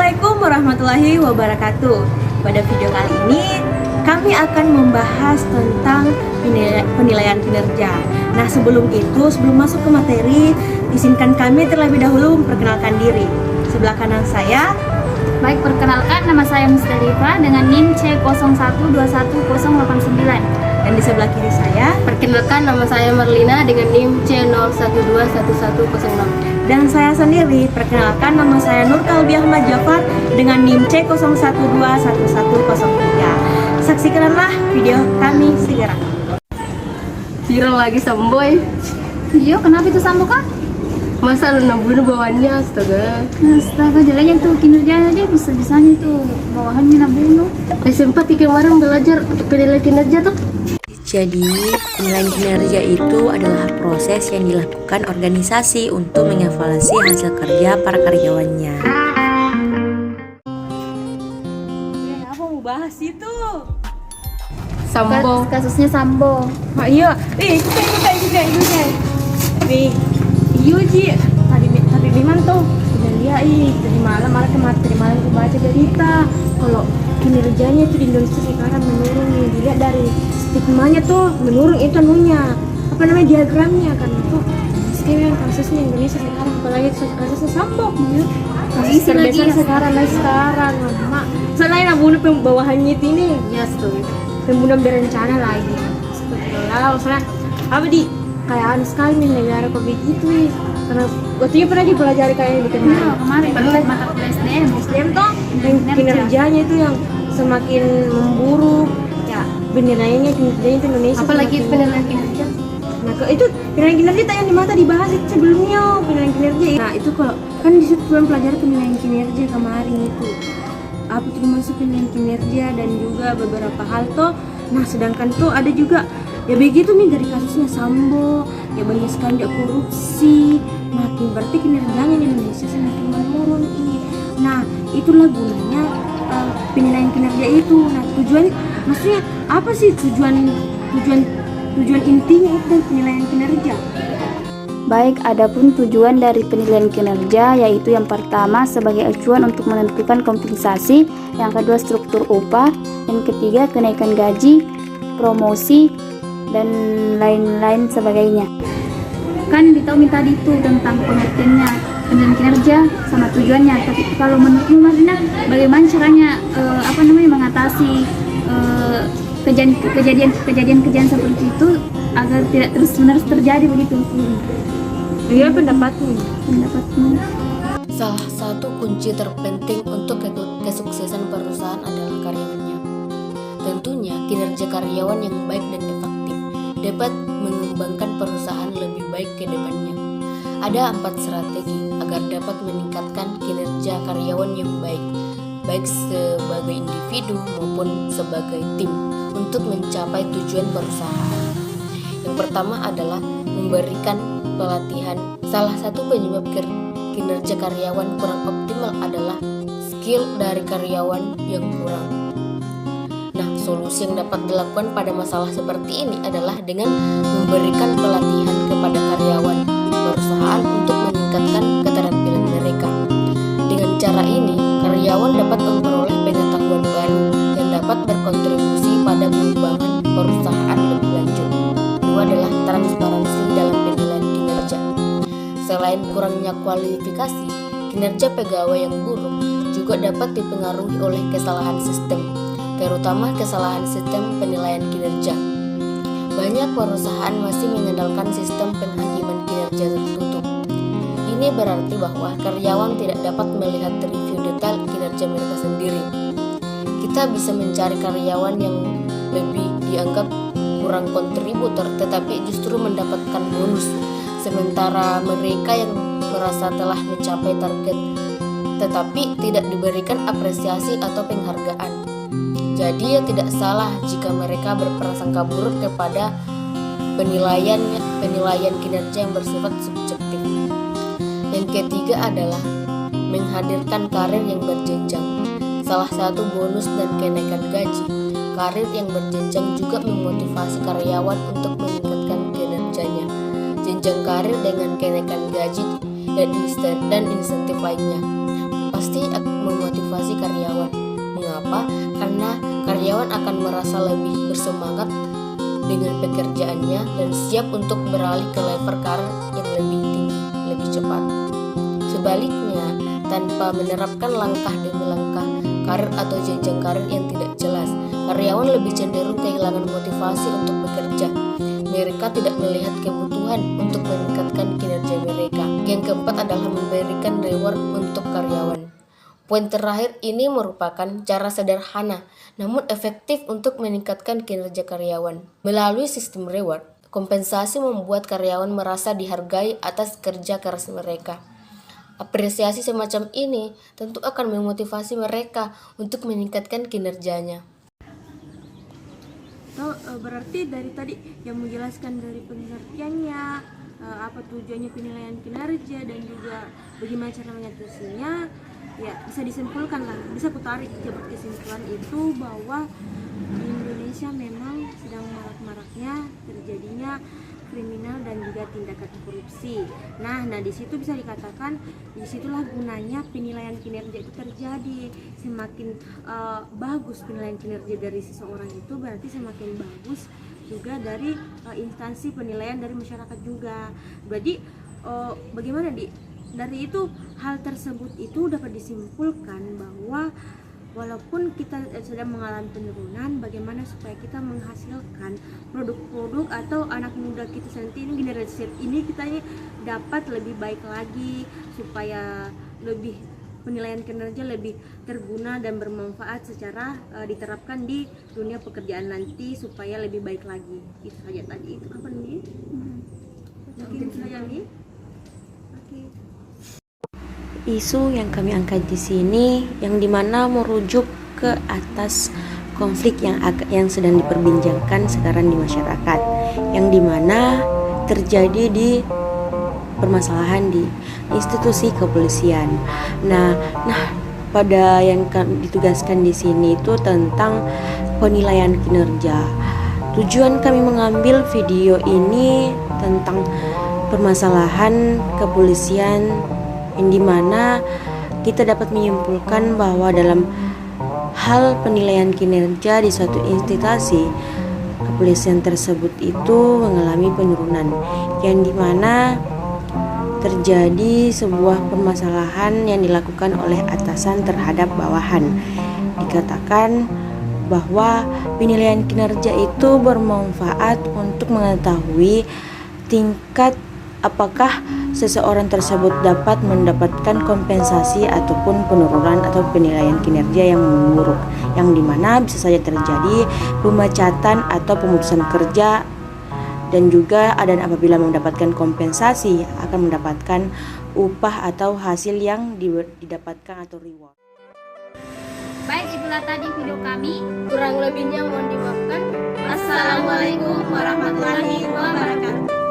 Assalamualaikum warahmatullahi wabarakatuh. Pada video kali ini kami akan membahas tentang penilaian kinerja. Nah, sebelum masuk ke materi, izinkan kami terlebih dahulu memperkenalkan diri. Sebelah kanan saya, baik, perkenalkan, nama saya Mustalifah dengan NIM C012189. dan di sebelah kiri saya, perkenalkan, nama saya Marlina dengan NIM C021110. dan saya sendiri, perkenalkan, nama saya Nur Kalbi Ahmad Jafar dengan NIM C01211103. Saksikanlah video kami segera. Viral lagi Samboy. Iya, kenapa itu Sambo kak? Masa lu bunuh bawahannya, astaga. Astaga, jeleknya tuh kinerjanya aja bisa-bisanya tuh bawahannya nabunuh. Sempat kemarin belajar penilaian kinerja tuh. Jadi, penilaian kinerja itu adalah proses yang dilakukan organisasi untuk mengevaluasi hasil kerja para karyawannya. Apa mau bahas itu? Sambo. Kasusnya Sambo. Oh iya, ikutan. Iya Ji, tadi Biman tuh udah lihat dari malam aku baca berita kalau kinerjanya itu di Indonesia sekarang menurun nih. Dilihat dari stigmanya tuh menurun itu diagramnya kan tuh. Sekarang kasusnya Indonesia sekarang, apalagi kasusnya Sambo ya. Kasus terbesar sekarang mak. Selain bunuh pembawahannya itu ini, Yes tuh. pembunuhan berencana lagi. Sebetulnya soalnya apa kayak aneh sekali nih negara kok begitu nih. Karena waktunya pernah dipelajari kayak di Iya, kemarin Pernah. mata kuliah SDM tuh kinerjanya itu yang semakin memburuk ya, penilaiannya kinerjanya itu Indonesia Apalagi semakin penilaian kinerja. Nah, itu penilaian kinerja tak yang di mata dibahas itu sebelumnya penilaian kinerja. Nah, itu kalau kan di situ belum pelajari penilaian kinerja kemarin itu. Apa tuh masuk penilaian kinerja dan juga beberapa hal tuh. Nah, sedangkan tuh ada juga ya begitu nih dari kasusnya Sambo, ya banyak sekali dia korupsi, makin berarti kinerjanya di Indonesia semakin menurun. Nah, itulah gunanya penilaian kinerja itu. Nah, maksudnya apa sih tujuan intinya itu penilaian kinerja? Baik, adapun tujuan dari penilaian kinerja yaitu yang pertama sebagai acuan untuk menentukan kompensasi, yang kedua struktur upah, yang ketiga kenaikan gaji, promosi, dan lain-lain sebagainya. Kan ditahu tadi itu tentang pengertiannya penilaian kinerja sama tujuannya. Tapi kalau menurutmu Marina, bagaimana caranya mengatasi kejadian seperti itu agar tidak terus-menerus terjadi begitu? Iya, pendapatmu. Salah satu kunci terpenting untuk kesuksesan perusahaan adalah karyawannya. Tentunya kinerja karyawan yang baik dan efektif dapat mengembangkan perusahaan lebih baik ke depannya. Ada 4 strategi agar dapat meningkatkan kinerja karyawan yang baik sebagai individu maupun sebagai tim untuk mencapai tujuan perusahaan. Yang pertama adalah memberikan pelatihan. Salah satu penyebab kinerja karyawan kurang optimal adalah skill dari karyawan yang kurang. Nah, solusi yang dapat dilakukan pada masalah seperti ini adalah dengan memberikan pelatihan kepada karyawan perusahaan untuk meningkatkan keterampilan mereka. Dengan cara ini, karyawan dapat memperoleh pengetahuan baru yang dapat berkontribusi pada pengembangan perusahaan lebih lanjut. Kedua adalah transparansi dalam penilaian kinerja. Selain kurangnya kualifikasi, kinerja pegawai yang buruk juga dapat dipengaruhi oleh kesalahan sistem, terutama kesalahan sistem penilaian kinerja. Banyak perusahaan masih mengandalkan sistem penghakiman kinerja tertutup. Ini berarti bahwa karyawan tidak dapat melihat review detail kinerja mereka sendiri. Kita bisa mencari karyawan yang lebih dianggap kurang kontributor tetapi justru mendapatkan bonus, sementara mereka yang merasa telah mencapai target tetapi tidak diberikan apresiasi atau penghargaan. Jadi ya tidak salah jika mereka berprasangka buruk kepada penilaian kinerja yang bersifat subjektif. Yang ketiga adalah menghadirkan karir yang berjenjang. Salah satu bonus dan kenaikan gaji, karir yang berjenjang juga memotivasi karyawan untuk meningkatkan kinerjanya. Jenjang karir dengan kenaikan gaji dan insentif lainnya pasti memotivasi karyawan. Mengapa? Karena karyawan akan merasa lebih bersemangat dengan pekerjaannya dan siap untuk beralih ke level karir yang lebih tinggi, lebih cepat. Sebaliknya, tanpa menerapkan langkah demi langkah karir atau jenjang karir yang tidak jelas, karyawan lebih cenderung kehilangan motivasi untuk bekerja. Mereka tidak melihat kebutuhan untuk meningkatkan kinerja mereka. Yang keempat adalah memberikan reward untuk karyawan. Poin terakhir ini merupakan cara sederhana namun efektif untuk meningkatkan kinerja karyawan. Melalui sistem reward, kompensasi membuat karyawan merasa dihargai atas kerja keras mereka. Apresiasi semacam ini tentu akan memotivasi mereka untuk meningkatkan kinerjanya. Berarti dari tadi yang menjelaskan dari pengertiannya, apa tujuannya penilaian kinerja dan juga bagaimana cara mengatasinya, ya bisa disimpulkan lah, bisa kutarik jabat kesimpulan itu bahwa di Indonesia memang sedang marak-maraknya terjadinya kriminal dan juga tindakan korupsi. Nah di situ bisa dikatakan disitulah gunanya penilaian kinerja itu terjadi. Semakin bagus penilaian kinerja dari seseorang itu berarti semakin bagus juga dari instansi penilaian dari masyarakat juga. Berarti bagaimana dari itu hal tersebut itu dapat disimpulkan bahwa walaupun kita sedang mengalami penurunan, bagaimana supaya kita menghasilkan produk-produk atau anak muda kita nanti ini, generasi Z ini kita ini dapat lebih baik lagi, supaya lebih penilaian kinerja lebih terguna dan bermanfaat secara diterapkan di dunia pekerjaan nanti supaya lebih baik lagi. Itu saja tadi. Itu kapan nih? Mungkin saya nih. Oke. Isu yang kami angkat di sini yang dimana merujuk ke atas konflik yang sedang diperbincangkan sekarang di masyarakat, yang dimana terjadi di permasalahan di institusi kepolisian. Nah, pada yang ditugaskan di sini itu tentang penilaian kinerja. Tujuan kami mengambil video ini tentang permasalahan kepolisian yang dimana kita dapat menyimpulkan bahwa dalam hal penilaian kinerja di suatu institusi kepolisian tersebut itu mengalami penurunan, yang dimana terjadi sebuah permasalahan yang dilakukan oleh atasan terhadap bawahan. Dikatakan bahwa penilaian kinerja itu bermanfaat untuk mengetahui tingkat apakah seseorang tersebut dapat mendapatkan kompensasi ataupun penurunan atau penilaian kinerja yang memburuk, yang dimana bisa saja terjadi pemecatan atau pemutusan kerja, dan juga dan apabila mendapatkan kompensasi akan mendapatkan upah atau hasil yang didapatkan atau reward. Baik, itulah tadi video kami. Kurang lebihnya mohon dimaafkan. Assalamualaikum warahmatullahi wabarakatuh.